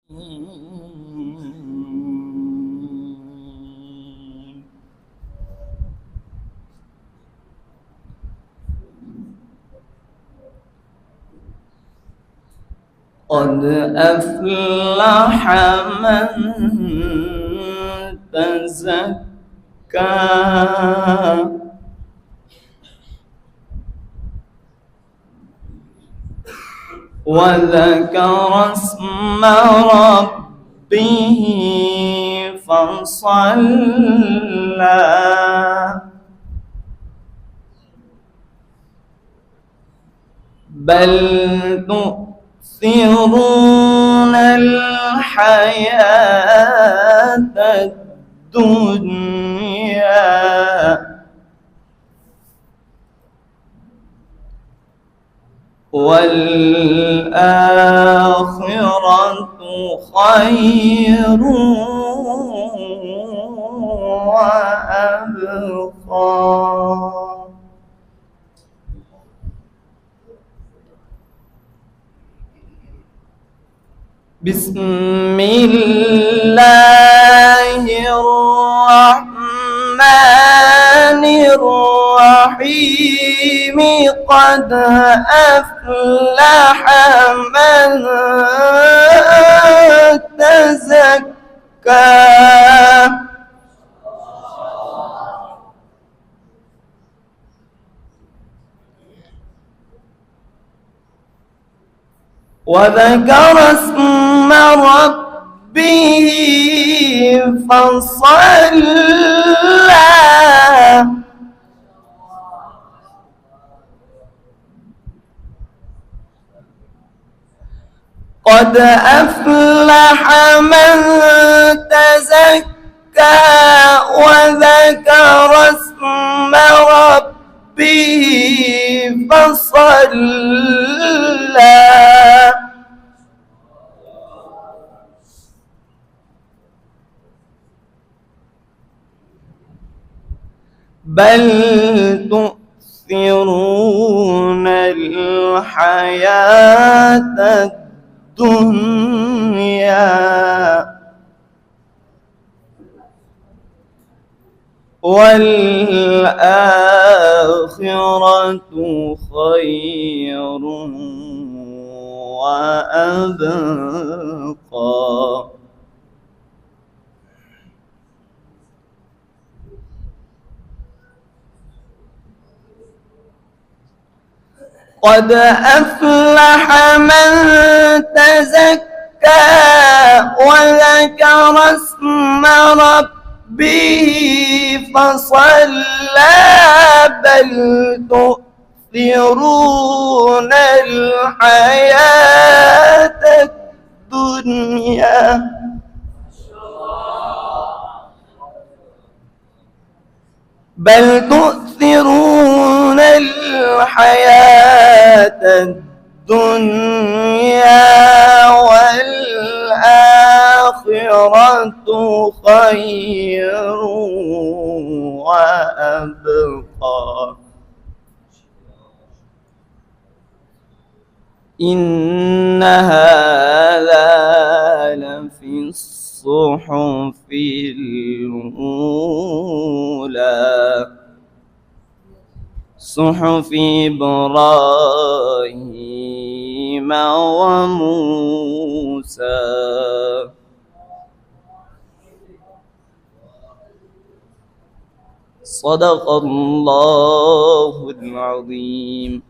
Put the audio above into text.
قد أفلح من تزكى وذكر اسم ربه فصلى بل تؤثرون الحياة الدنيا والآخرة خير وأبقى. بسم الله الرحمن الرحيم قد أفلح من تزكى وذكر اسم ربه فصلى قد أفلح من تزكى وذكر اسم ربه فصلى بل تؤثرون الحياة الدنيا والآخرة خير وأبقى. قد أفلح من تزكى وذكر اسم ربه فصلى بل تؤثرون الحياة الدنيا بل تؤثرون الحياة الدنيا والآخرة خير وأبقى. إن هذا لفي الصحف الأولى صحف إبراهيم وموسى. صدق الله العظيم.